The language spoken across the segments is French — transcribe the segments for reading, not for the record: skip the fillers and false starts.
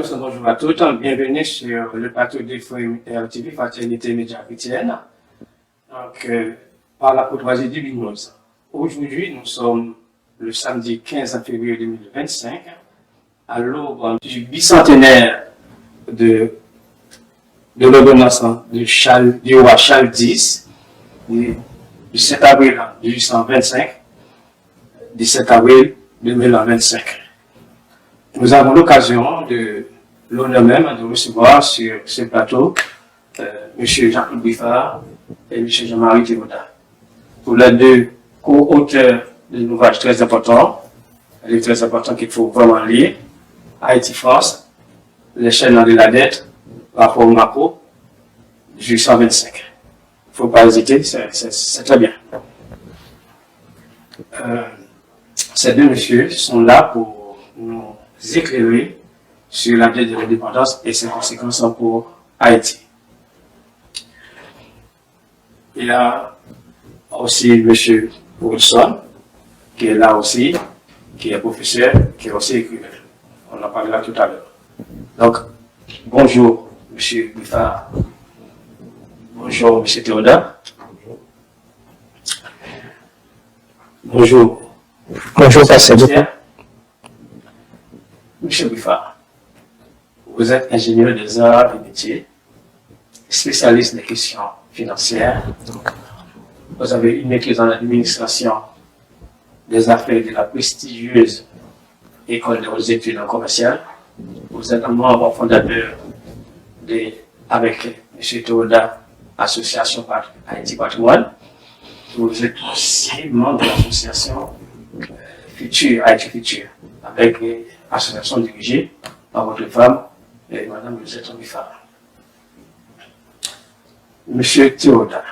tous, bonjour à toutes. Bienvenue sur le plateau des Forum RTV, Fraternité Média Chrétienne. Donc, par la courtoisie divine, aujourd'hui, nous sommes le samedi 15 février 2025, à l'aube du bicentenaire de l'ordonnance du roi Charles X, du 7 avril 1825, 17 avril 2025. Nous avons l'occasion de l'honneur même de recevoir sur ce plateau M. Jean-Claude Biffard et M. Jean-Marie Théoda. Pour les deux co-auteurs d'un ouvrage très important, qu'il faut vraiment lire, Haïti France, les chaînes de la dette, rapport macro, 1825. Il ne faut pas hésiter, c'est très bien. Ces deux messieurs sont là pour nous éclairer sur la dette de l'indépendance et ses conséquences pour Haïti. Il y a aussi M. Wilson, qui est là aussi, qui est professeur, qui est aussi écrivain. On en parlera tout à l'heure. Donc, bonjour M. Biffard. Bonjour M. Théoda. Bonjour. Bonjour, Pasteur. Monsieur Biffard, vous êtes ingénieur des arts et métiers, spécialiste des questions financières. Vous avez une maîtrise en administration des affaires de la prestigieuse École de hautes études en commercial. Vous êtes un membre fondateur avec M. Théoda, Association Haïti Patrimoine. Vous êtes aussi membre de l'association Haïti Futur, avec association dirigée par votre femme, Madame Lucette Biffard. Monsieur Théoda,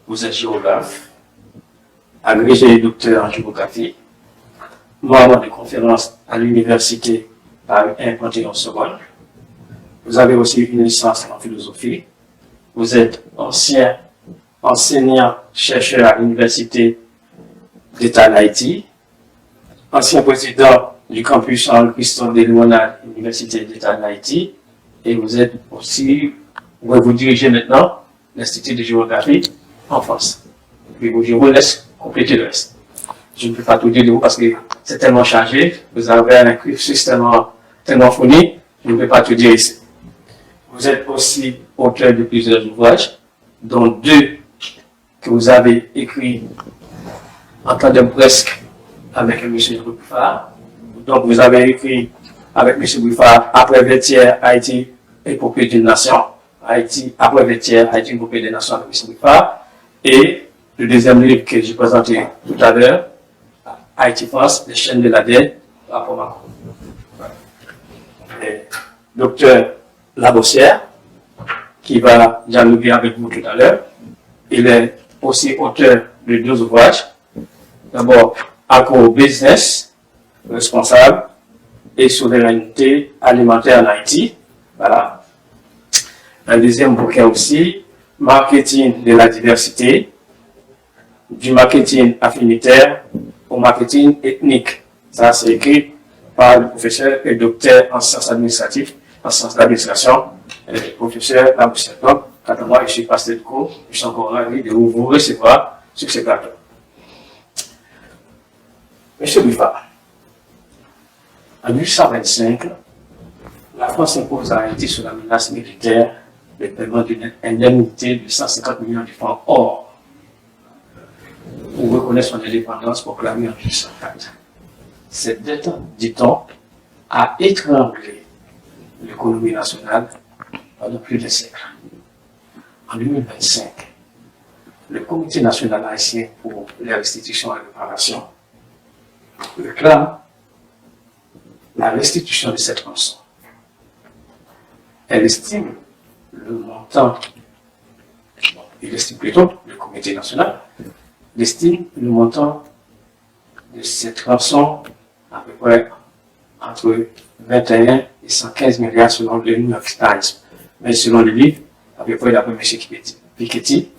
vous êtes géographe, agrégé et docteur en géographie, membre de conférence à l'université Paris 1 Panthéon-Sorbonne. Vous avez aussi une licence en philosophie. Vous êtes ancien enseignant-chercheur à l'université d'État d'Haïti, ancien président du campus Henri-Christophe de Limonade, Université d'État d'Haïti, et vous êtes aussi, vous dirigez maintenant l'Institut de géographie en France. Et je vous laisse compléter le reste. Je ne peux pas tout dire de vous parce que c'est tellement chargé, vous avez un cursus tellement fourni, je ne peux pas tout dire ici. Vous êtes aussi auteur de plusieurs ouvrages, dont deux que vous avez écrits en temps de presque avec M. Biffard. Donc, vous avez écrit avec M. Biffard après Vestiaire, Haïti, épopée d'une nation. Haïti, après Vestiaire, Haïti, épopée des nations avec M. Biffard. Et le deuxième livre que j'ai présenté tout à l'heure, Haïti France, les chaînes de la dette, rapport macro. Docteur Labossière, qui va dialoguer avec vous tout à l'heure, il est aussi auteur de deux ouvrages. D'abord, Agro-Business, responsable et souveraineté alimentaire en Haïti. Voilà. Un deuxième bouquin aussi, Marketing de la diversité, du marketing affinitaire au marketing ethnique. Ça, c'est écrit par le professeur et docteur en sciences administratives, en sciences d'administration, le professeur Labossière. Donc, quant à moi, je suis pasteur de cours, je suis encore ravi de vous recevoir sur ce plateau. Monsieur Biffard, en 1825, la France impose à Haïti sous la menace militaire le paiement d'une indemnité de 150 millions de francs or pour reconnaître son indépendance proclamée en 1804. Cette dette, dit-on, a étranglé l'économie nationale pendant plus de siècles. En 2025, le Comité national haïtien pour les restitutions et réparations réclame la restitution de cette rançon. Elle estime le montant, il estime plutôt, le Comité national, estime le montant de cette rançon à peu près entre 21 et 115 milliards selon le New York Times. Mais selon le livre, à peu près d'après M. Piketty,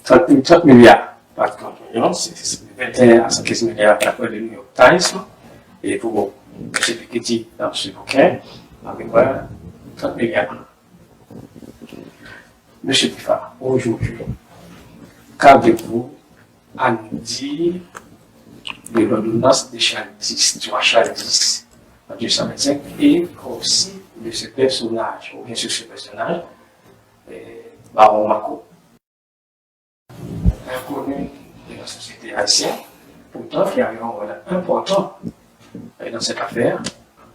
30 milliards. Pas de 30 millions, c'est 21 à 115 milliards d'après le New York Times. Et pour M. Piketty, dans ce bouquin, avec moi 30 milliards. Monsieur Tifa, aujourd'hui, qu'avez-vous à nous dire de l'ordonnance de Charles X, du roi Charles X en 1825, et aussi de ce personnage, ou bien sûr ce personnage, Baron Mako, inconnu de la société haïtienne, pourtant qui a eu un rôle important dans cette affaire,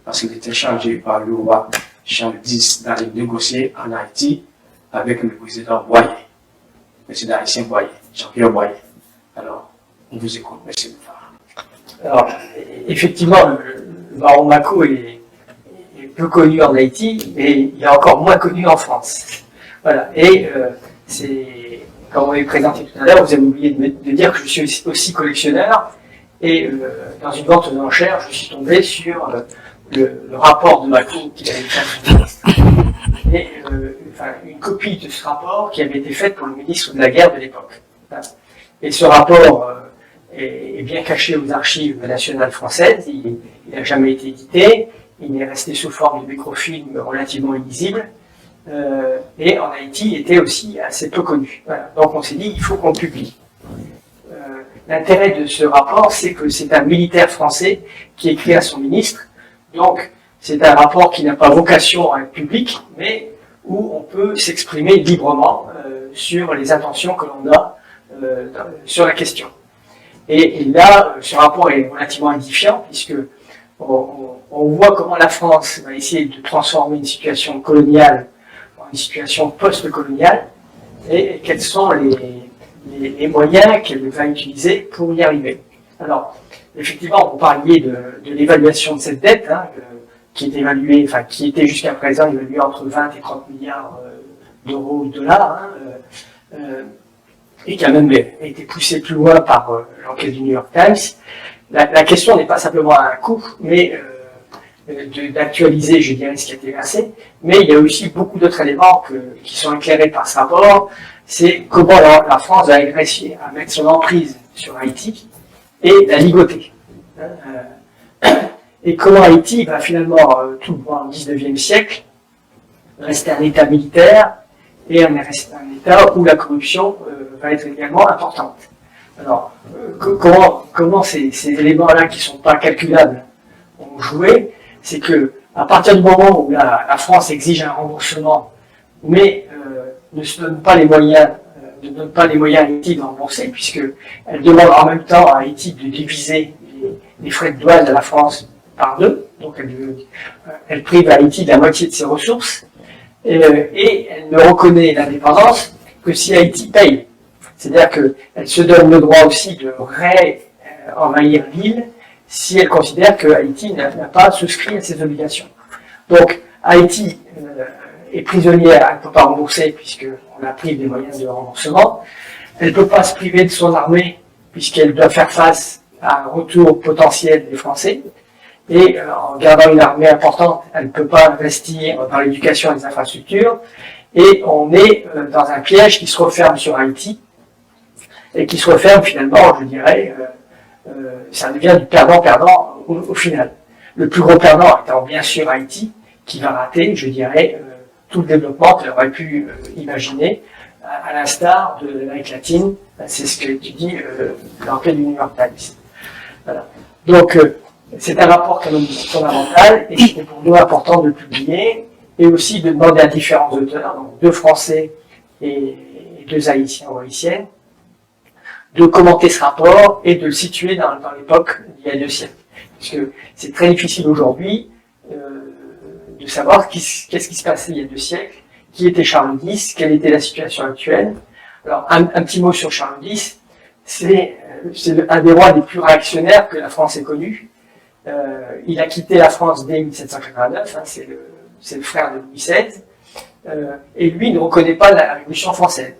parce qu'il était chargé par le roi Charles X d'aller négocier en Haïti avec le président Boyer, le président haïtien Boyer, Jean-Pierre Boyer. Alors, on vous écoute, monsieur Boufard. Alors, effectivement, le baron Mako est peu connu en Haïti, mais il est encore moins connu en France. Voilà. Et c'est, comme on l'avait présenté tout à l'heure, vous avez oublié de dire que je suis aussi collectionneur. Et dans une vente aux enchères, je suis tombé sur le rapport de Mako qu'il avait fait. Et une copie de ce rapport qui avait été faite pour le ministre de la Guerre de l'époque. Et ce rapport est bien caché aux archives nationales françaises, il n'a jamais été édité, il est resté sous forme de microfilm relativement illisible, et en Haïti il était aussi assez peu connu. Voilà. Donc on s'est dit, il faut qu'on publie. L'intérêt de ce rapport, c'est que c'est un militaire français qui écrit à son ministre, donc c'est un rapport qui n'a pas vocation à être public, mais où on peut s'exprimer librement sur les intentions que l'on a sur la question. Et là, ce rapport est relativement édifiant, puisque on voit comment la France va essayer de transformer une situation coloniale en une situation post-coloniale, et quels sont les moyens qu'elle va utiliser pour y arriver. Alors, effectivement, vous parliez de l'évaluation de cette dette, hein, qui est évaluée, enfin, qui était jusqu'à présent évaluée entre 20 et 30 milliards d'euros ou de dollars, hein, et qui a même été poussée plus loin par l'enquête du New York Times. La question n'est pas simplement un coût, mais d'actualiser, je dirais, ce qui a été versé, mais il y a aussi beaucoup d'autres éléments qui sont éclairés par ce rapport. C'est comment la France va réussir à mettre son emprise sur Haïti et la ligoter. Et comment Haïti va finalement, tout au XIXe siècle, rester un État militaire et un État où la corruption va être également importante. Alors, comment ces éléments-là qui ne sont pas calculables ont joué, c'est que à partir du moment où la France exige un remboursement, mais ne se donne pas les moyens, ne donne pas les moyens à Haïti de rembourser, puisqu'elle demande en même temps à Haïti de diviser les frais de douane de la France par deux, donc elle prive Haïti de la moitié de ses ressources, et elle ne reconnaît l'indépendance que si Haïti paye. C'est-à-dire qu'elle se donne le droit aussi de réenvahir l'île si elle considère que Haïti n'a pas souscrit à ses obligations. Donc Haïti est prisonnière, elle ne peut pas rembourser puisqu'on la prive des moyens de remboursement. Elle ne peut pas se priver de son armée puisqu'elle doit faire face à un retour potentiel des Français. Et en gardant une armée importante, elle ne peut pas investir dans l'éducation et les infrastructures. Et on est dans un piège qui se referme sur Haïti et qui se referme finalement, je dirais, ça devient du perdant-perdant au final. Le plus gros perdant étant bien sûr Haïti, qui va rater, je dirais, tout le développement qu'elle aurait pu imaginer, à l'instar de l'Amérique latine. C'est ce que étudie l'enquête du New York Times. Voilà. Donc, c'est un rapport quand même fondamental, et c'était pour nous important de le publier, et aussi de demander à différents auteurs, donc 2 Français et 2 Haïtiens ou Haïtiennes, de commenter ce rapport et de le situer dans l'époque d'il y a 2 siècles. Parce que c'est très difficile aujourd'hui de savoir qu'est-ce qui se passait il y a 2 siècles, qui était Charles X, quelle était la situation actuelle. Alors, un petit mot sur Charles X, c'est un des rois les plus réactionnaires que la France ait connu. Il a quitté la France dès 1789, hein, c'est le frère de Louis XVI, et lui ne reconnaît pas la Révolution française.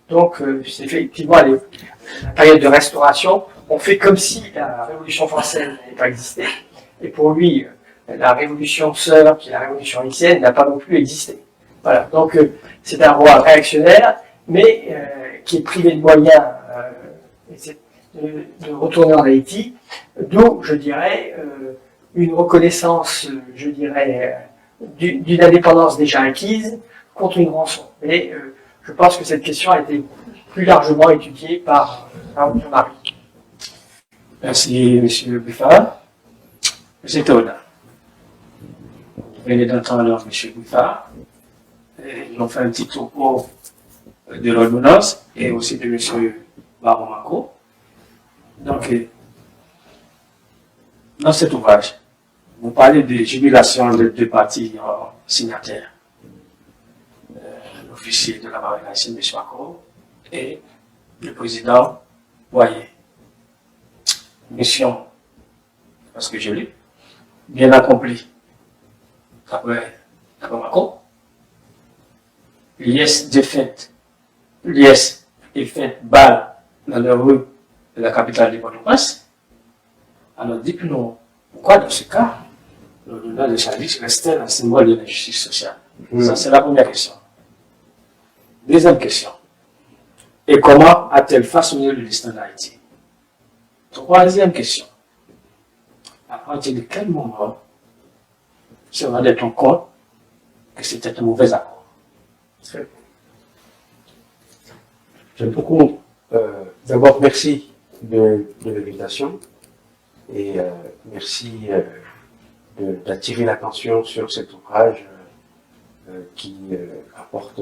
Donc, c'est effectivement la période de restauration, on fait comme si la Révolution française n'avait pas existé, et pour lui, la Révolution sœur, qui est la Révolution haïtienne, n'a pas non plus existé. Voilà, donc c'est un roi réactionnaire, mais qui est privé de moyens de retourner en Haïti, d'où, je dirais, une reconnaissance, je dirais, d'une indépendance déjà acquise contre une rançon. Et je pense que cette question a été plus largement étudiée par Jean-Marie. Merci, M. Bouffard. M. Théoda. Vous venez d'entendre M. Bouffard. Ils ont fait un petit topo de l'ordonnance et aussi de M. Baron-Marco. Donc, dans cet ouvrage, vous parlez de jubilation de deux parties signataires. L'officier de la marine haïtienne, M. Marco, et le président Boyer. Mission, parce que je l'ai, bien accomplie. Après Marco, l'IS défaite, l'IS est fait balle dans la rue de la capitale de Port-au-Prince. Alors dites-nous, pourquoi dans ce cas, l'ordonnance de service restait un symbole de la justice sociale? Ça, c'est la première question. Deuxième question. Et comment a-t-elle façonné le destin d'Haïti? Troisième question. À partir de quel moment se rendait-on compte que c'était un mauvais accord? J'aime beaucoup. D'abord, merci de l'invitation et merci d'attirer l'attention sur cet ouvrage qui apporte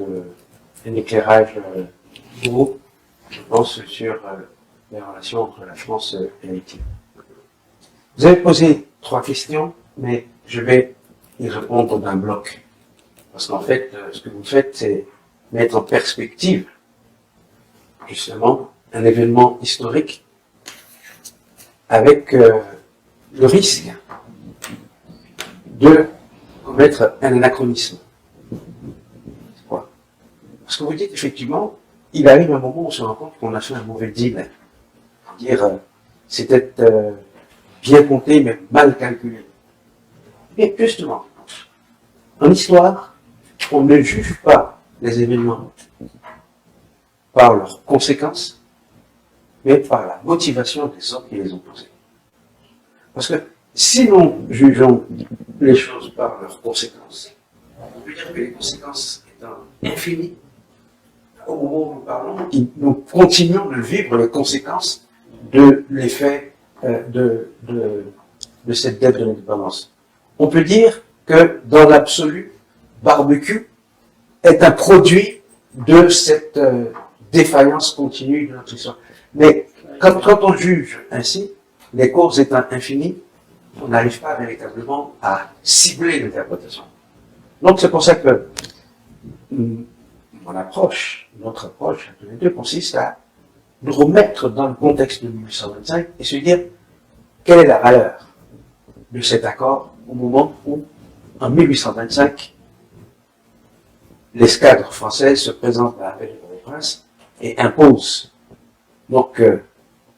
un éclairage nouveau, je pense, sur les relations entre la France et Haïti. Vous avez posé 3 questions, mais je vais y répondre d'un bloc. Parce qu'en fait, ce que vous faites, c'est mettre en perspective, justement, un événement historique avec le risque de commettre un anachronisme. Quoi? Parce que vous dites, effectivement, il arrive un moment où on se rend compte qu'on a fait un mauvais deal. Dire c'était bien compté mais mal calculé. Et justement, en histoire, on ne juge pas les événements par leurs conséquences, mais par la motivation des hommes qui les ont posés. Parce que si nous jugeons les choses par leurs conséquences, on peut dire que les conséquences étant infinies, au moment où nous parlons, nous continuons de vivre les conséquences de l'effet de cette dette de l'indépendance. On peut dire que, dans l'absolu, barbecue est un produit de cette défaillance continue de notre histoire. Mais quand on juge ainsi, les causes étant infinies, on n'arrive pas véritablement à cibler l'interprétation. Donc c'est pour ça que notre approche, tous les deux, consiste à nous remettre dans le contexte de 1825 et se dire quelle est la valeur de cet accord au moment où, en 1825, l'escadre française se présente à la baie de Port-au-Prince et impose donc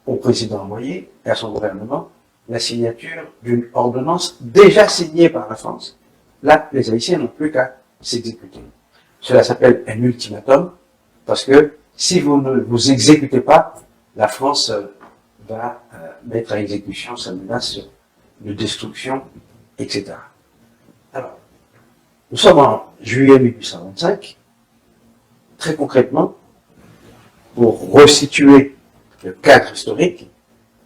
au président Boyer et à son gouvernement la signature d'une ordonnance déjà signée par la France. Là, les Haïtiens n'ont plus qu'à s'exécuter. Cela s'appelle un ultimatum, parce que si vous ne vous exécutez pas, la France va mettre à exécution sa menace de destruction, etc. Alors, nous sommes en juillet 1825. Très concrètement, pour resituer le cadre historique,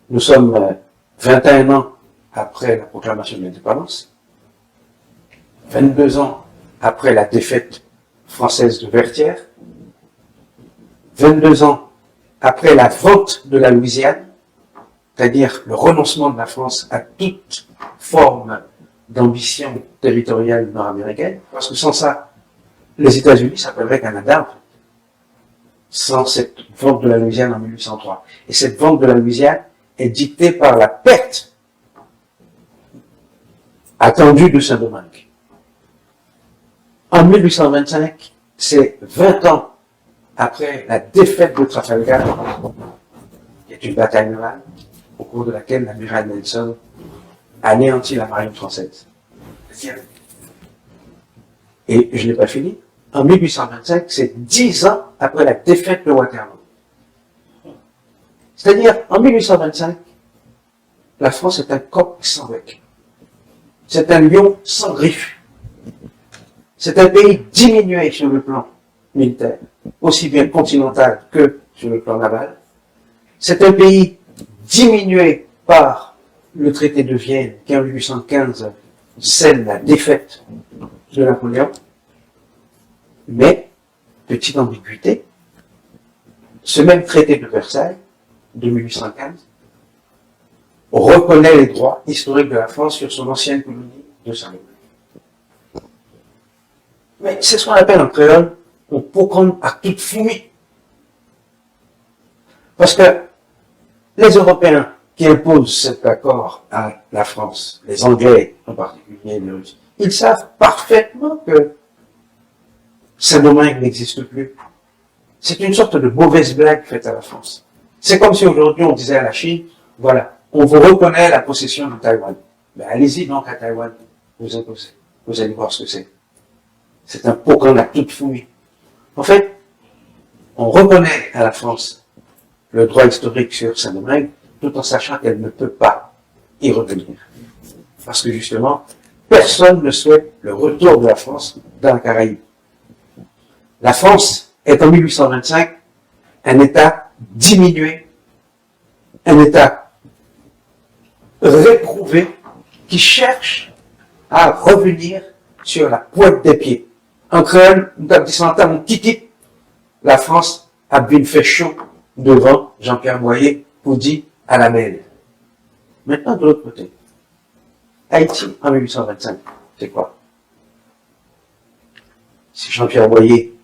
nous sommes 21 ans après la proclamation de l'indépendance, 22 ans après la défaite française de Vertières, 22 ans après la vente de la Louisiane, c'est-à-dire le renoncement de la France à toute forme d'ambition territoriale nord-américaine, parce que sans ça, les États-Unis s'appelleraient Canada, en fait, sans cette vente de la Louisiane en 1803. Et cette vente de la Louisiane est dictée par la perte attendue de Saint-Domingue. En 1825, c'est 20 ans après la défaite de Trafalgar, qui est une bataille navale, au cours de laquelle l'amiral Nelson anéantit la marine française. Et je n'ai pas fini. En 1825, c'est 10 ans après la défaite de Waterloo. C'est-à-dire, en 1825, la France est un coq sans bec. C'est un lion sans griffes. C'est un pays diminué sur le plan militaire, aussi bien continental que sur le plan naval. C'est un pays diminué par le traité de Vienne qui en 1815 scelle la défaite de Napoléon. Mais, petite ambiguïté, ce même traité de Versailles de 1815 reconnaît les droits historiques de la France sur son ancienne colonie de Saint-Louis. Mais c'est ce qu'on appelle en créole un pokon à toute fumée. Parce que les Européens qui imposent cet accord à la France, les Anglais en particulier, les Russes, ils savent parfaitement que ces domaines n'existent plus. C'est une sorte de mauvaise blague faite à la France. C'est comme si aujourd'hui on disait à la Chine, voilà, on vous reconnaît la possession de Taïwan. Ben allez-y donc à Taïwan, vous imposez. Vous allez voir ce que c'est. C'est un pokon à toute fouille. En fait, on reconnaît à la France le droit historique sur sa domaine, tout en sachant qu'elle ne peut pas y revenir. Parce que justement, personne ne souhaite le retour de la France dans la Caraïbe. La France est en 1825 un État diminué, un État réprouvé qui cherche à revenir sur la pointe des pieds. En créole, nous disons mon kiki, la France a bien fait chaud devant Jean-Pierre Boyer pour dire à la mêle. Maintenant, de l'autre côté, Haïti en 1825, c'est quoi? C'est Jean-Pierre Boyer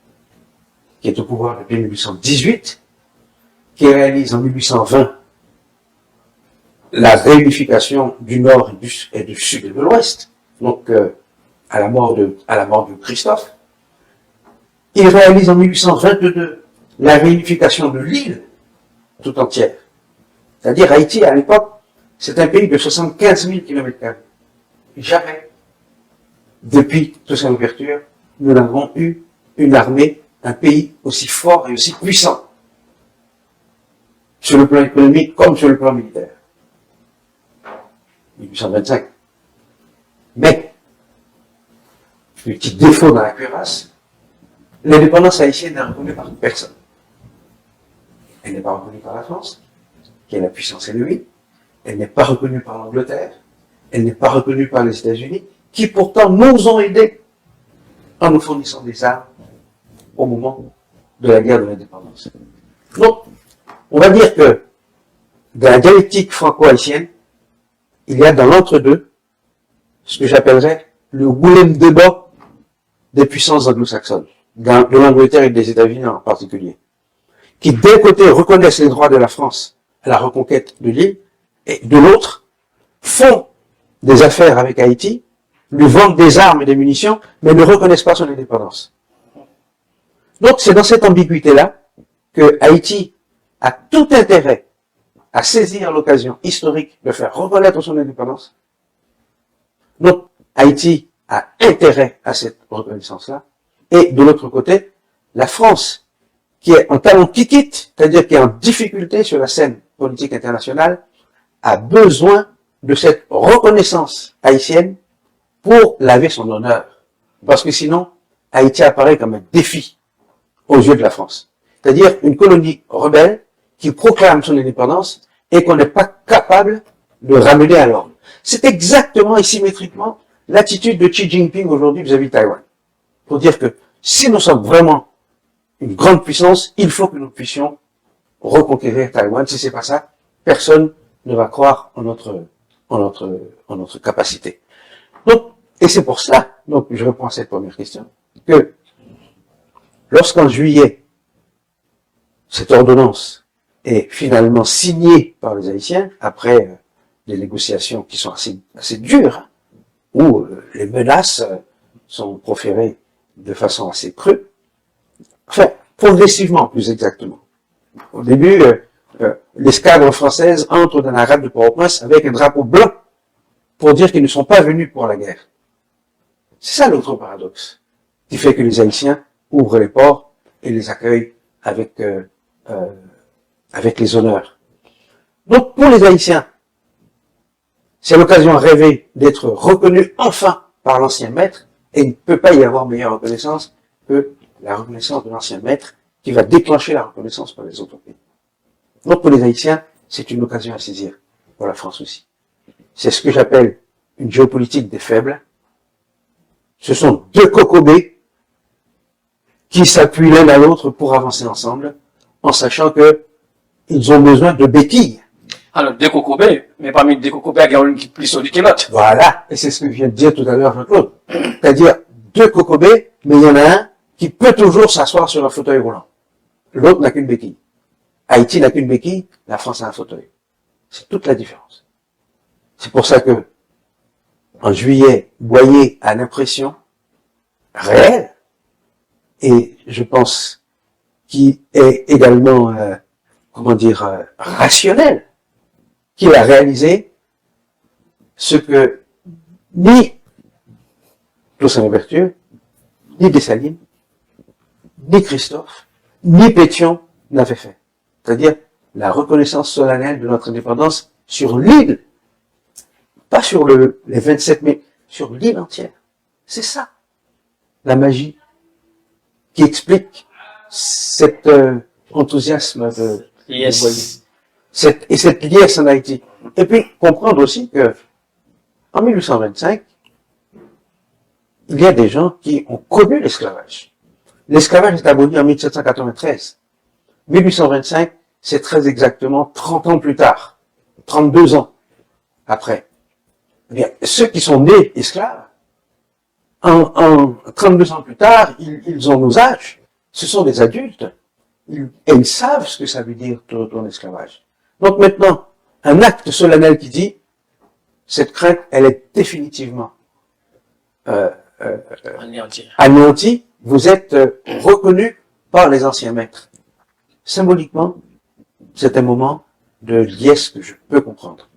qui est au pouvoir depuis 1818, qui réalise en 1820 la réunification du Nord et du Sud et de l'Ouest, donc à la mort de Christophe. Il réalise en 1822 la réunification de l'île tout entière. C'est-à-dire Haïti, à l'époque, c'est un pays de 75 000 km². Jamais, depuis toute son ouverture, nous n'avons eu une armée, un pays aussi fort et aussi puissant, sur le plan économique comme sur le plan militaire. 1825. Mais, le petit défaut dans la cuirasse, l'indépendance haïtienne n'est reconnue par personne. Elle n'est pas reconnue par la France, qui est la puissance ennemie. Elle n'est pas reconnue par l'Angleterre. Elle n'est pas reconnue par les États-Unis, qui pourtant nous ont aidés en nous fournissant des armes au moment de la guerre de l'indépendance. Donc, on va dire que dans la dialectique franco-haïtienne, il y a dans l'entre-deux ce que j'appellerais le goulême de bas des puissances anglo-saxonnes, de l'Angleterre et des États-Unis en particulier, qui d'un côté reconnaissent les droits de la France à la reconquête de l'île, et de l'autre font des affaires avec Haïti, lui vendent des armes et des munitions, mais ne reconnaissent pas son indépendance. Donc c'est dans cette ambiguïté-là que Haïti a tout intérêt à saisir l'occasion historique de faire reconnaître son indépendance. Donc Haïti a intérêt à cette reconnaissance-là. Et de l'autre côté, la France, qui est en talon qui quitte, c'est-à-dire qui est en difficulté sur la scène politique internationale, a besoin de cette reconnaissance haïtienne pour laver son honneur. Parce que sinon, Haïti apparaît comme un défi aux yeux de la France. C'est-à-dire une colonie rebelle qui proclame son indépendance et qu'on n'est pas capable de ramener à l'ordre. C'est exactement et symétriquement l'attitude de Xi Jinping aujourd'hui vis-à-vis de Taïwan. Pour dire que si nous sommes vraiment une grande puissance, il faut que nous puissions reconquérir Taïwan. Si c'est pas ça, personne ne va croire en notre capacité. Donc, et c'est pour cela, donc je reprends cette première question, que lorsqu'en juillet, cette ordonnance est finalement signée par les Haïtiens, après des négociations qui sont assez dures, où les menaces sont proférées de façon assez crue, enfin, progressivement plus exactement. Au début, l'escadre française entre dans la rade de Port-au-Prince avec un drapeau blanc pour dire qu'ils ne sont pas venus pour la guerre. C'est ça l'autre paradoxe, qui fait que les Haïtiens ouvrent les ports et les accueillent avec les honneurs. Donc pour les Haïtiens, c'est l'occasion rêvée d'être reconnus enfin par l'ancien maître, Et il ne peut pas y avoir meilleure reconnaissance que la reconnaissance de l'ancien maître qui va déclencher la reconnaissance par les autres pays. Donc pour les Haïtiens, c'est une occasion à saisir, pour la France aussi. C'est ce que j'appelle une géopolitique des faibles. Ce sont deux cocobés qui s'appuient l'un à l'autre pour avancer ensemble, en sachant que ils ont besoin de béquilles. Alors, des cocobés, mais parmi des cocobés, il y a une qui est plus solide que l'autre. Voilà, et c'est ce que je viens de dire tout à l'heure, Jean-Claude. C'est-à-dire deux cocobés, mais il y en a un qui peut toujours s'asseoir sur un fauteuil roulant. L'autre n'a qu'une béquille. Haïti n'a qu'une béquille, la France a un fauteuil. C'est toute la différence. C'est pour ça que, en juillet, Boyer a l'impression réelle, et je pense qu'il est également, rationnel, qu'il a réalisé ce que ni Toussaint Louverture, ni Dessalines, ni Christophe, ni Pétion n'avaient fait. C'est-à-dire la reconnaissance solennelle de notre indépendance sur l'île. Pas sur les 27 mais sur l'île entière. C'est ça, la magie qui explique cet enthousiasme de Boyer. Et cette liesse en Haïti. Et puis, comprendre aussi que, en 1825, il y a des gens qui ont connu l'esclavage. L'esclavage est aboli en 1793. 1825, c'est très exactement 30 ans plus tard. 32 ans après. Eh bien, ceux qui sont nés esclaves, en 32 ans plus tard, ils ont nos âges. Ce sont des adultes. Et ils savent ce que ça veut dire, ton esclavage. Donc maintenant, un acte solennel qui dit, cette crainte, elle est définitivement anéantie. Vous êtes reconnus par les anciens maîtres. Symboliquement, c'est un moment de liesse que je peux comprendre.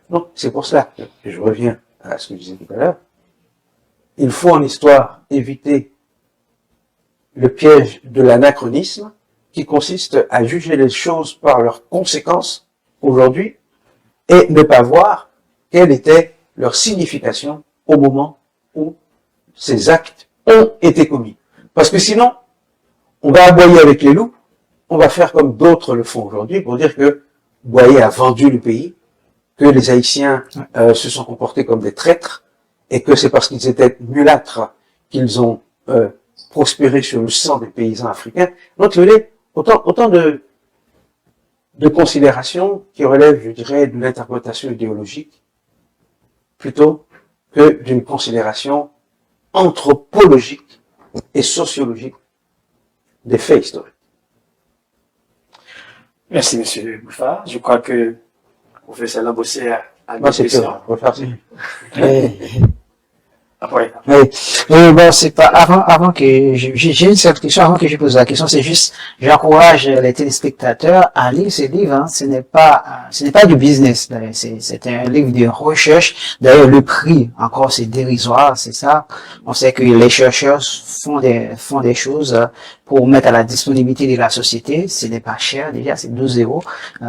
Donc, c'est pour cela que je reviens à ce que je disais tout à l'heure. Il faut en histoire éviter le piège de l'anachronisme qui consiste à juger les choses par leurs conséquences aujourd'hui et ne pas voir quelle était leur signification au moment où ces actes ont été commis. Parce que sinon, on va aboyer avec les loups, on va faire comme d'autres le font aujourd'hui pour dire que Boyer a vendu le pays, que les Haïtiens se sont comportés comme des traîtres et que c'est parce qu'ils étaient mulâtres qu'ils ont prospéré sur le sang des paysans africains. Donc, autant de considérations qui relèvent, je dirais, de l'interprétation idéologique plutôt que d'une considération anthropologique et sociologique des faits historiques. Merci, monsieur Bouffard. Je crois que professeur Lambossé a Moi, c'est sûr. On va faire ça. Après. Bon, c'est pas avant que j'ai une seule question avant que je pose la question, c'est juste j'encourage les téléspectateurs à lire ce livre. Hein. Ce n'est pas du business. C'est un livre de recherche. D'ailleurs, le prix encore c'est dérisoire, c'est ça. On sait que les chercheurs font des choses pour mettre à la disponibilité de la société. Ce n'est pas cher déjà, c'est 12 €.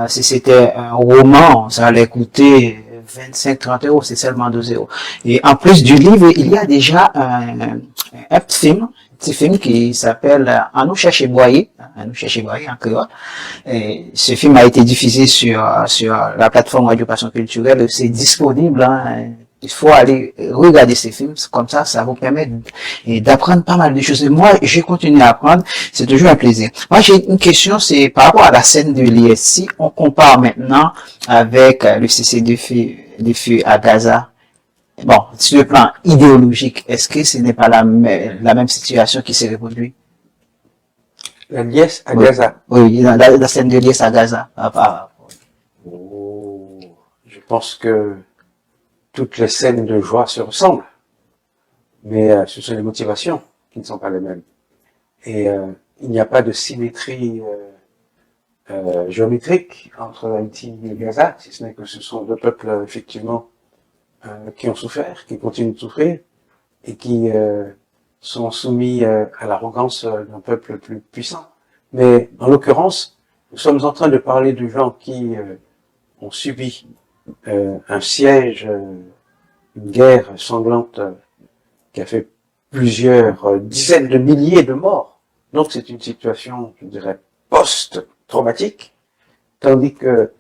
Si c'était un roman, ça allait coûter 25-30 €, c'est seulement 12 €. Et en plus du livre, il y a déjà un petit film qui s'appelle À nous chercher Boyer en créole. Et ce film a été diffusé sur la plateforme Radio Passion Culturelle. C'est disponible, hein. Il faut aller regarder ces films, comme ça vous permet d'apprendre pas mal de choses. Et moi, je continue à apprendre, c'est toujours un plaisir. Moi, j'ai une question, c'est par rapport à la scène de l'IS. Si on compare maintenant avec le cessez-le-feu à Gaza, bon, sur le plan idéologique, est-ce que ce n'est pas la même situation qui s'est reproduite? La liesse à Gaza. Oui, la scène de l'IS à Gaza. Oh, je pense que toutes les scènes de joie se ressemblent, mais ce sont les motivations qui ne sont pas les mêmes. Et il n'y a pas de symétrie géométrique entre Haïti et Gaza, si ce n'est que ce sont deux peuples effectivement qui ont souffert, qui continuent de souffrir, et qui sont soumis à l'arrogance d'un peuple plus puissant. Mais en l'occurrence, nous sommes en train de parler de gens qui ont subi un siège, une guerre sanglante qui a fait plusieurs dizaines de milliers de morts. Donc c'est une situation, je dirais, post-traumatique, tandis que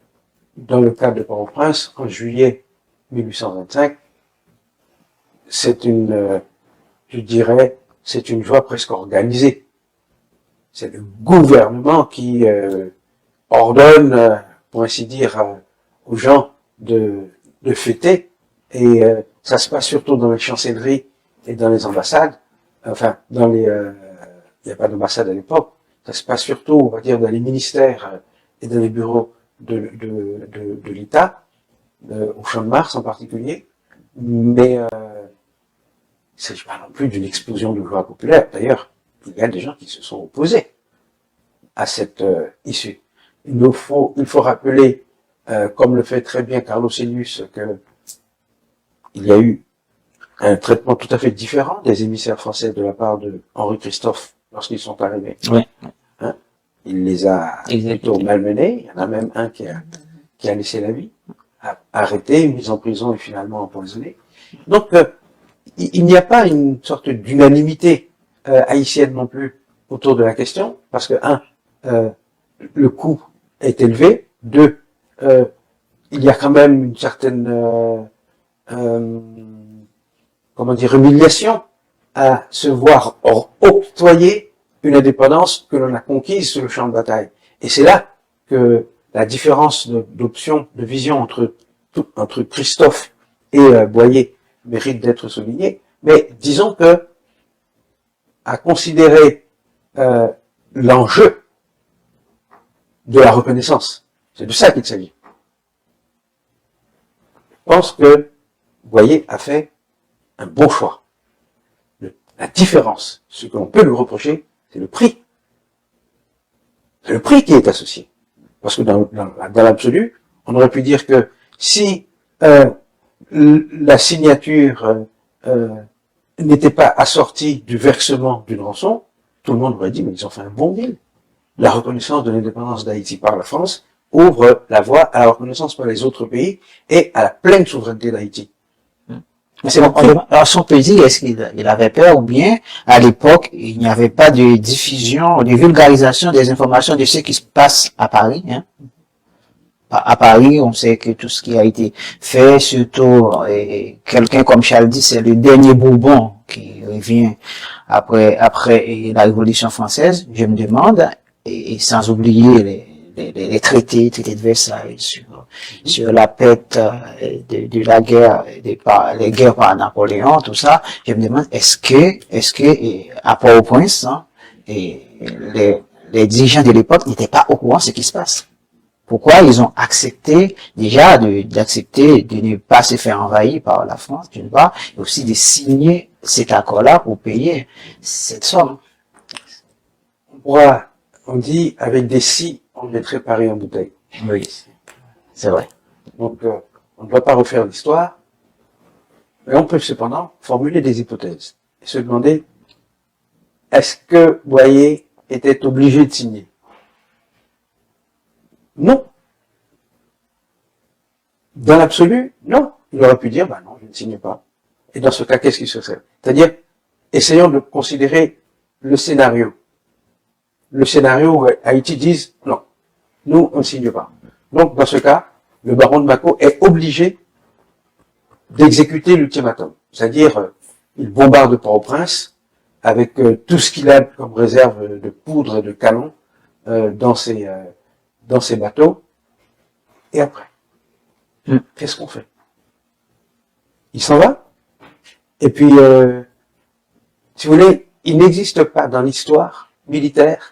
dans le cas de Port-au-Prince, en juillet 1825, c'est une, je dirais, c'est une joie presque organisée. C'est le gouvernement qui ordonne, pour ainsi dire, aux gens de fêter, et ça se passe surtout dans les chancelleries et dans les ambassades, enfin, dans les, il n'y a pas d'ambassade à l'époque, ça se passe surtout, on va dire, dans les ministères et dans les bureaux de l'État, au Champ de Mars en particulier, mais il ne s'agit pas non plus d'une explosion de joie populaire. D'ailleurs, il y a des gens qui se sont opposés à cette issue. Il faut rappeler, comme le fait très bien Carlo Celius, que il y a eu un traitement tout à fait différent des émissaires français de la part de Henri Christophe lorsqu'ils sont arrivés. Oui. Hein? Il les a plutôt malmenés. Il y en a même un qui a laissé la vie, arrêté, mis en prison et finalement empoisonné. Donc, il n'y a pas une sorte d'unanimité haïtienne non plus autour de la question, parce que le coût est élevé. Deux, il y a quand même une certaine comment dire, humiliation à se voir octroyer une indépendance que l'on a conquise sur le champ de bataille. Et c'est là que la différence d'option, de vision entre Christophe et Boyer mérite d'être soulignée. Mais disons que, à considérer l'enjeu de la reconnaissance, c'est de ça qu'il s'agit. Je pense que Boyer a fait un bon choix. La différence, ce que l'on peut lui reprocher, c'est le prix. C'est le prix qui est associé. Parce que dans l'absolu, on aurait pu dire que si la signature n'était pas assortie du versement d'une rançon, tout le monde aurait dit, mais ils ont fait un bon deal. La reconnaissance de l'indépendance d'Haïti par la France ouvre la voie à la reconnaissance par les autres pays et à la pleine souveraineté d'Haïti. Alors, son pays, est-ce qu'il avait peur ou bien, à l'époque, il n'y avait pas de diffusion, de vulgarisation des informations de ce qui se passe à Paris, hein? À Paris, on sait que tout ce qui a été fait, surtout, quelqu'un comme Charles X, c'est le dernier Bourbon qui revient après la Révolution française, je me demande, et sans oublier les traités de Versailles sur la pète de la guerre, les guerres par Napoléon, tout ça. Je me demande, est-ce que à Port-au-Prince, hein, les dirigeants de l'époque n'étaient pas au courant de ce qui se passe? Pourquoi ils ont accepté déjà d'accepter de ne pas se faire envahir par la France, d'une part, et aussi de signer cet accord-là pour payer cette somme? On dit, avec des si, on mettrait Paris en bouteille. Oui, c'est vrai. Donc, on ne doit pas refaire l'histoire, mais on peut cependant formuler des hypothèses et se demander, est-ce que Boyer était obligé de signer? Non. Dans l'absolu, non. Il aurait pu dire, non, je ne signe pas. Et dans ce cas, qu'est-ce qui se fait? C'est-à-dire, essayons de considérer le scénario. Le scénario où Haïti dise, non, nous, on ne signe pas. Donc, dans ce cas, le baron de Mako est obligé d'exécuter l'ultimatum. C'est-à-dire, il bombarde Port-au-Prince avec tout ce qu'il a comme réserve de poudre et de canons dans ses bateaux. Et après, qu'est-ce qu'on fait? Il s'en va. Et puis, si vous voulez, il n'existe pas dans l'histoire militaire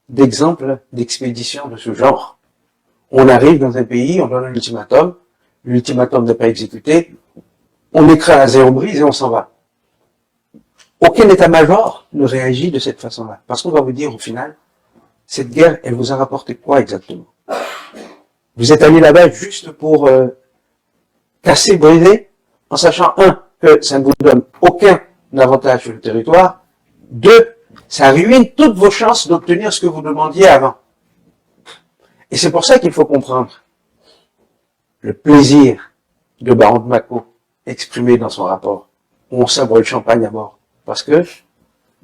d'exemple d'expédition de ce genre. On arrive dans un pays, on donne un ultimatum, l'ultimatum n'est pas exécuté, on écrase et on brise et on s'en va. Aucun état-major ne réagit de cette façon-là. Parce qu'on va vous dire au final, cette guerre, elle vous a rapporté quoi exactement? Vous êtes allé là-bas juste pour casser, briser, en sachant, que ça ne vous donne aucun avantage sur le territoire, deux, ça ruine toutes vos chances d'obtenir ce que vous demandiez avant. Et c'est pour ça qu'il faut comprendre le plaisir de baron de Mako exprimé dans son rapport, où on sabre le champagne à mort parce que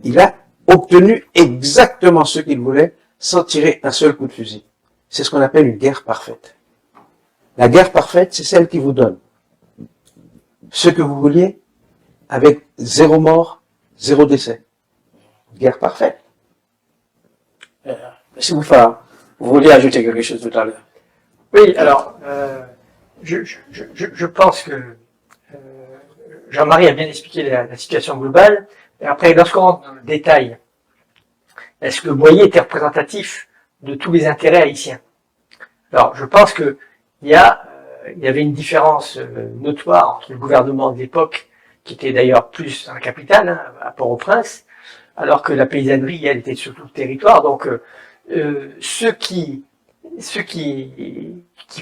il a obtenu exactement ce qu'il voulait sans tirer un seul coup de fusil. C'est ce qu'on appelle une guerre parfaite. La guerre parfaite, c'est celle qui vous donne ce que vous vouliez avec 0 mort, 0 décès. Guerre parfaite. Monsieur Bouffa, vous vouliez ajouter quelque chose tout à l'heure? Oui, alors, je pense que Jean-Marie a bien expliqué la situation globale. Et après, lorsqu'on rentre dans le détail, est-ce que Boyer était représentatif de tous les intérêts haïtiens? Alors, je pense que il y avait une différence notoire entre le gouvernement de l'époque, qui était d'ailleurs plus dans la capitale, hein, à Port-au-Prince, alors que la paysannerie, elle, était sur tout le territoire. Donc, ceux qui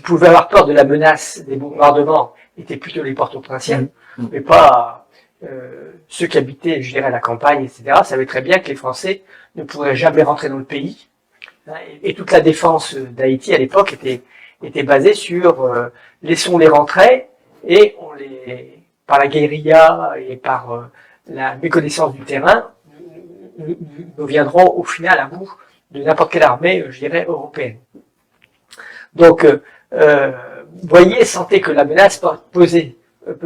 pouvaient avoir peur de la menace des bombardements étaient plutôt les Port-au-Prinциens, mais pas ceux qui habitaient, je dirais, à la campagne, etc. savaient très bien que les Français ne pourraient jamais rentrer dans le pays. Et toute la défense d'Haïti à l'époque était basée sur laissons-les rentrer et par la guérilla et par la méconnaissance du terrain, nous viendrons au final à bout de n'importe quelle armée, je dirais, européenne. Donc, Boyer sentait que la menace pesait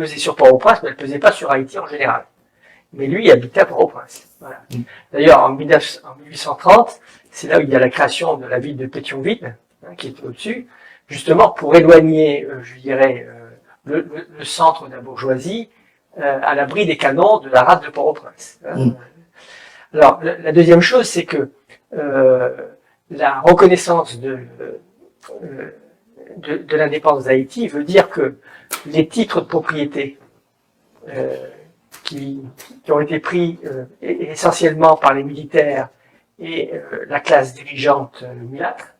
sur Port-au-Prince, mais elle ne pesait pas sur Haïti en général. Mais lui, il habitait à Port-au-Prince. Voilà. D'ailleurs, en 1830, c'est là où il y a la création de la ville de Pétionville, hein, qui est au-dessus, justement pour éloigner, je dirais, le centre de la bourgeoisie à l'abri des canons de la rade de Port-au-Prince. Alors, la deuxième chose, c'est que la reconnaissance de l'indépendance d'Haïti veut dire que les titres de propriété qui ont été pris essentiellement par les militaires et la classe dirigeante mulâtre,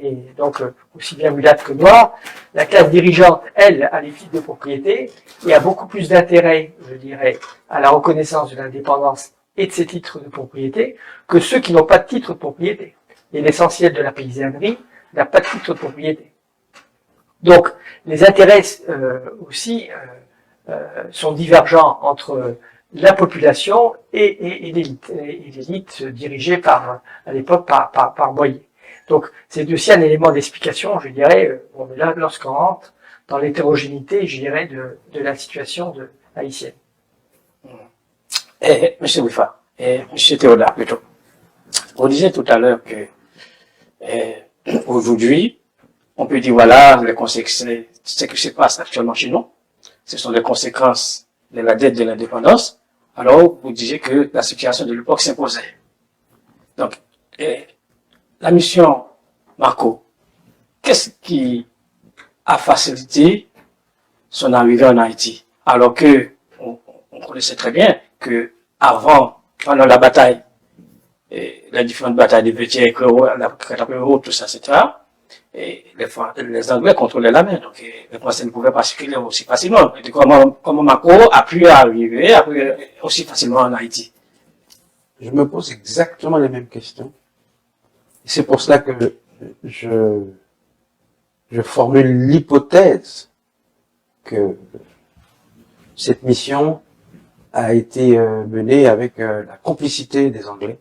et donc aussi bien mulâtre que noire, la classe dirigeante, elle, a les titres de propriété et a beaucoup plus d'intérêt, je dirais, à la reconnaissance de l'indépendance et de ces titres de propriété que ceux qui n'ont pas de titre de propriété. Et l'essentiel de la paysannerie n'a pas de titre de propriété. Donc, les intérêts aussi sont divergents entre la population et l'élite dirigée à l'époque par Boyer. Donc, c'est aussi un élément d'explication, je dirais, là, lorsqu'on rentre dans l'hétérogénéité, je dirais, de la situation haïtienne. Monsieur Bouffa, Monsieur Théodore, plutôt. On disait tout à l'heure que aujourd'hui, on peut dire, voilà, les conséquences, ce qui se passe actuellement chez nous, ce sont les conséquences de la dette de l'indépendance. Alors, vous disiez que la situation de l'époque s'imposait. Donc, la mission Marco, qu'est-ce qui a facilité son arrivée en Haïti? Alors que, on connaissait très bien que avant, pendant la bataille, les différentes batailles de Pétion, la Catapéro, tout ça, etc., et les Anglais contrôlaient la mer, donc les Français ne pouvaient pas circuler aussi facilement. Et comment Marco a pu arriver aussi facilement en Haïti? Je me pose exactement les mêmes questions. Et c'est pour cela que je formule l'hypothèse que cette mission a été menée avec la complicité des Anglais,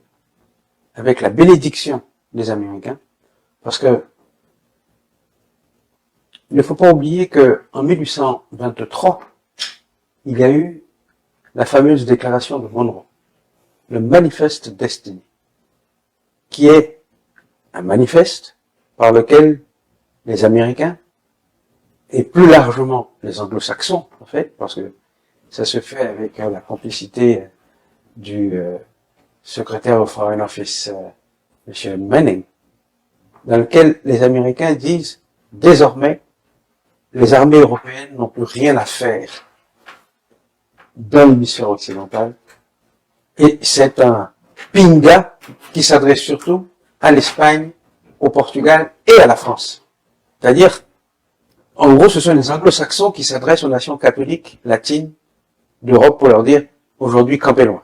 avec la bénédiction des Américains, parce que il ne faut pas oublier que en 1823, il y a eu la fameuse déclaration de Monroe, le Manifeste Destiny, qui est un manifeste par lequel les Américains, et plus largement les Anglo-Saxons, en fait, parce que ça se fait avec la complicité du secrétaire au Foreign Office, M. Manning, dans lequel les Américains disent, désormais, les armées européennes n'ont plus rien à faire dans l'hémisphère occidental, et c'est un pinga qui s'adresse surtout à l'Espagne, au Portugal et à la France. C'est-à-dire, en gros, ce sont les anglo-saxons qui s'adressent aux nations catholiques latines d'Europe pour leur dire, aujourd'hui, campez loin.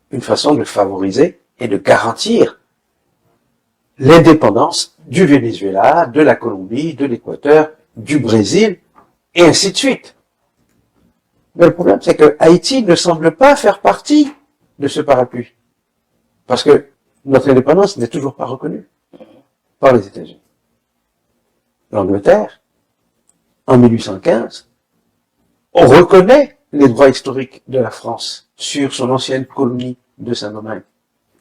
Une façon de favoriser et de garantir l'indépendance du Venezuela, de la Colombie, de l'Équateur, du Brésil, et ainsi de suite. Mais le problème, c'est que Haïti ne semble pas faire partie de ce parapluie. Parce que notre indépendance n'est toujours pas reconnue par les États-Unis. L'Angleterre, en 1815, on reconnaît les droits historiques de la France sur son ancienne colonie de Saint-Domingue,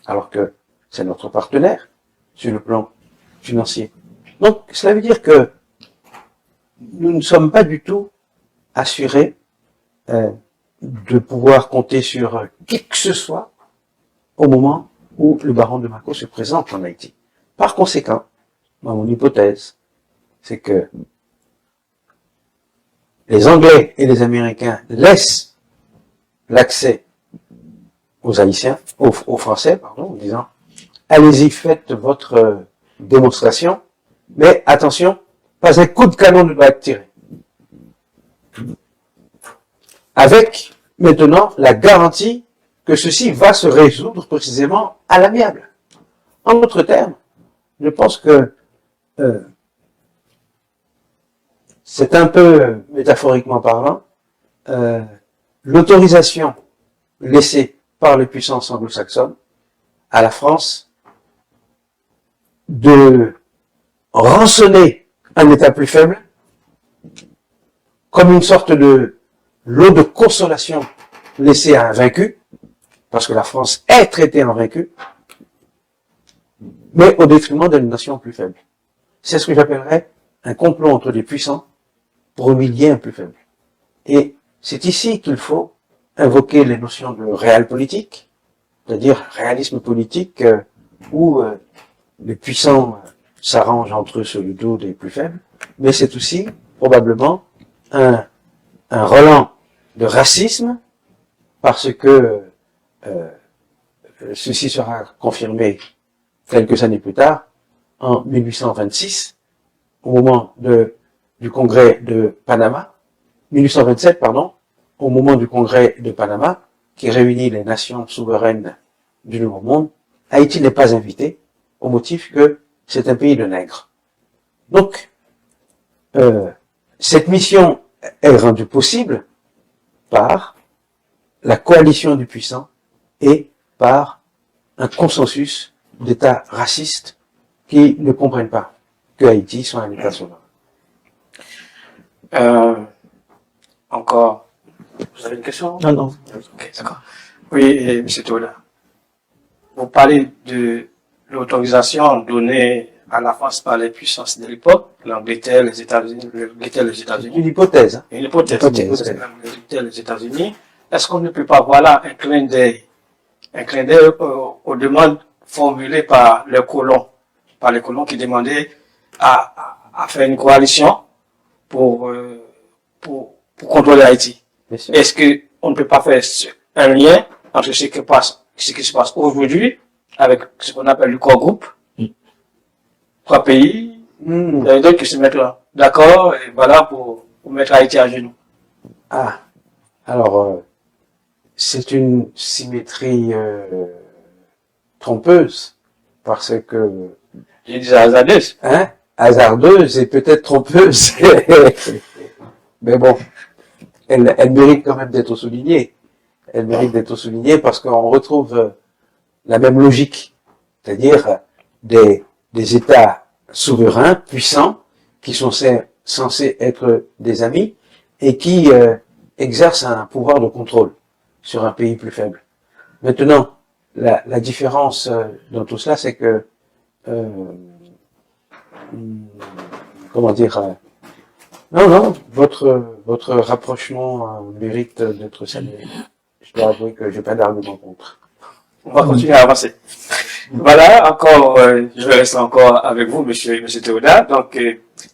alors que c'est notre partenaire sur le plan financier. Donc, cela veut dire que nous ne sommes pas du tout assurés de pouvoir compter sur qui que ce soit au moment où le baron de Mâcon se présente en Haïti. Par conséquent, mon hypothèse, c'est que les Anglais et les Américains laissent l'accès aux Haïtiens, aux Français, pardon, en disant allez-y, faites votre démonstration, mais attention, pas un coup de canon ne doit être tiré. Avec maintenant la garantie que ceci va se résoudre précisément à l'amiable. En d'autres termes, je pense que c'est un peu, métaphoriquement parlant, l'autorisation laissée par les puissances anglo-saxonnes à la France de rançonner un État plus faible comme une sorte de lot de consolation laissée à un vaincu, parce que la France est traitée en vaincu, mais au détriment d'une nation plus faible. C'est ce que j'appellerais un complot entre les puissants pour humilier un plus faible. Et c'est ici qu'il faut invoquer les notions de réel politique, c'est-à-dire réalisme politique où les puissants s'arrangent entre eux sur le dos des plus faibles, mais c'est aussi probablement un relent de racisme parce que ceci sera confirmé quelques années plus tard, en 1826, au moment du congrès de Panama, 1827, pardon, au moment du congrès de Panama, qui réunit les nations souveraines du Nouveau Monde, Haïti n'est pas invité, au motif que c'est un pays de nègres. Donc, cette mission est rendue possible par la coalition du puissant et par un consensus d'États racistes qui ne comprennent pas que Haïti soit un État souverain. Encore, vous avez une question? Non, non. Ok, d'accord. Oui, M. Tola. Vous parlez de l'autorisation donnée à la France par les puissances de l'époque, l'Angleterre, les États-Unis, Une hypothèse. Hein. Une hypothèse. Hypothèse. L'Angleterre, les États-Unis. Est-ce qu'on ne peut pas voir là un clin d'œil aux demandes formulées par les colons qui demandaient à faire une coalition pour contrôler Haïti. Est-ce qu'on ne peut pas faire un lien entre ce qui se passe aujourd'hui avec ce qu'on appelle le core group, trois pays, il y a d'autres qui se mettent d'accord, et voilà, pour mettre Haïti à genoux. Ah, alors, c'est une symétrie trompeuse, parce que... Je disais hasardeuse. Hein, hasardeuse et peut-être trompeuse. Mais bon, elle mérite quand même d'être soulignée. Elle mérite d'être soulignée parce qu'on retrouve la même logique, c'est-à-dire des États souverains, puissants, qui sont censés être des amis et qui exercent un pouvoir de contrôle sur un pays plus faible. Maintenant, la différence dans tout cela, c'est que comment dire non, votre rapprochement mérite d'être salué. Je dois avouer que j'ai pas d'argument contre. On va continuer à avancer. Voilà, encore, je reste encore avec vous, monsieur Théoda. Donc,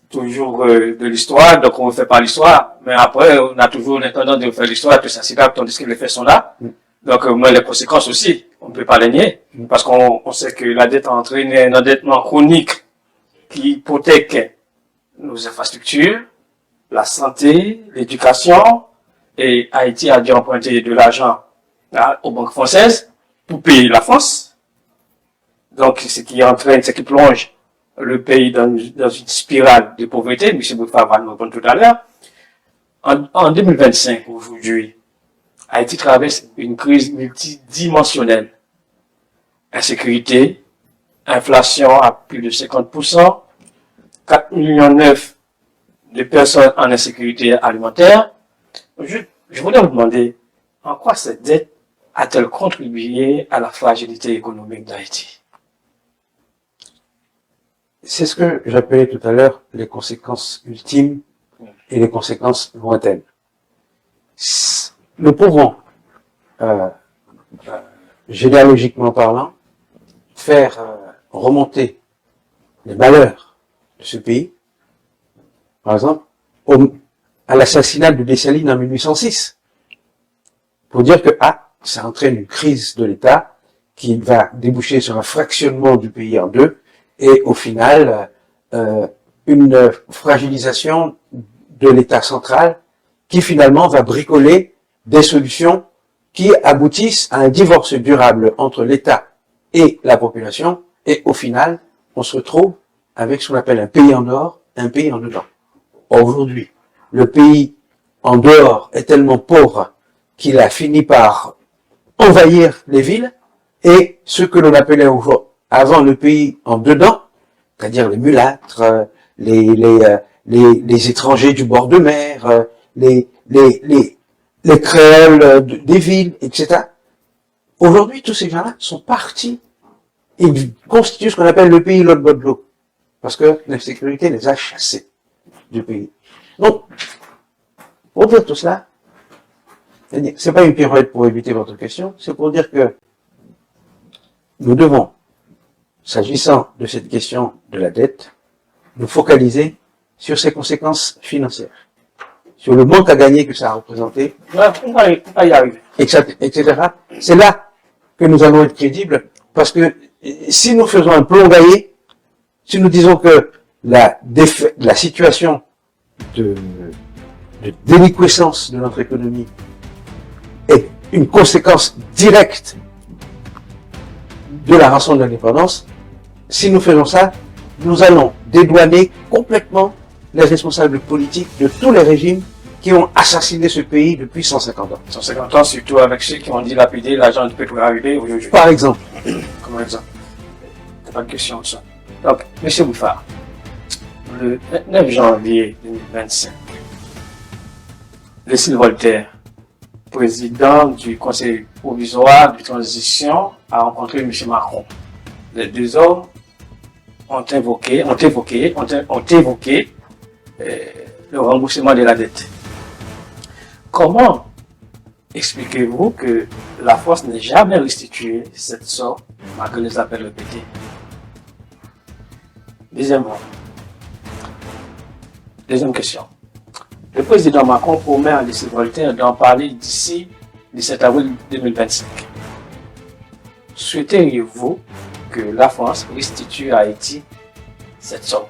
toujours de l'histoire, donc on ne fait pas l'histoire, mais après, on a toujours l'intendant de faire l'histoire, tout ça, c'est là, tandis que les faits sont là. Donc, mais les conséquences aussi, on ne peut pas les nier, parce qu'on sait que la dette a entraîné un endettement chronique qui hypothèque nos infrastructures, la santé, l'éducation, et Haïti a dû emprunter de l'argent aux banques françaises pour payer la France. Donc, ce qui entraîne, ce qui plonge le pays dans une spirale de pauvreté. M. Boutfa va nous répondre tout à l'heure. En 2025, aujourd'hui, Haïti traverse une crise multidimensionnelle. Insécurité, inflation à plus de 50%, 4,9 millions de personnes en insécurité alimentaire. Je voulais vous demander, en quoi cette dette a-t-elle contribué à la fragilité économique d'Haïti? C'est ce que j'appelais tout à l'heure les conséquences ultimes et les conséquences lointaines. Nous pouvons, généalogiquement parlant, faire remonter les malheurs de ce pays, par exemple, à l'assassinat de Dessalines en 1806, pour dire que ça entraîne une crise de l'État qui va déboucher sur un fractionnement du pays en deux, et au final, une fragilisation de l'État central qui finalement va bricoler des solutions qui aboutissent à un divorce durable entre l'État et la population, et au final, on se retrouve avec ce qu'on appelle un pays en dehors, un pays en dedans. Aujourd'hui, le pays en dehors est tellement pauvre qu'il a fini par envahir les villes, et ce que l'on appelait avant le pays en dedans, c'est-à-dire les mulâtres, les étrangers du bord de mer, les créoles des villes, etc. Aujourd'hui, tous ces gens-là sont partis. Ils constituent ce qu'on appelle le pays l'autre bord de l'eau. Parce que l'insécurité les a chassés du pays. Donc, pour dire tout cela, c'est pas une pirouette pour éviter votre question, c'est pour dire que nous devons, s'agissant de cette question de la dette, nous focaliser sur ses conséquences financières, sur le manque à gagner que ça a représenté, On va y arriver. etc. C'est là que nous allons être crédibles, parce que si nous faisons un plombaillé, si nous disons que la situation de déliquescence de notre économie est une conséquence directe de la rançon de l'indépendance, si nous faisons ça, nous allons dédouaner complètement les responsables politiques de tous les régimes qui ont assassiné ce pays depuis 150 ans. 150 ans, surtout avec ceux qui ont dilapidé l'argent du peuple arrivé aujourd'hui. Par exemple. Comme exemple. C'est pas de question de ça. Donc, M. Bouffard, le 29 janvier 2025, Lucille Voltaire, président du Conseil provisoire de transition, a rencontré M. Macron. Les deux hommes ont évoqué le remboursement de la dette. Comment expliquez-vous que la France n'ait jamais restitué cette somme malgré les appels répétés? Deuxième question. Le président Macron promet à Lucille Voltaire d'en parler d'ici le 17 avril 2025. Souhaiteriez-vous que la France restitue à Haïti cette somme?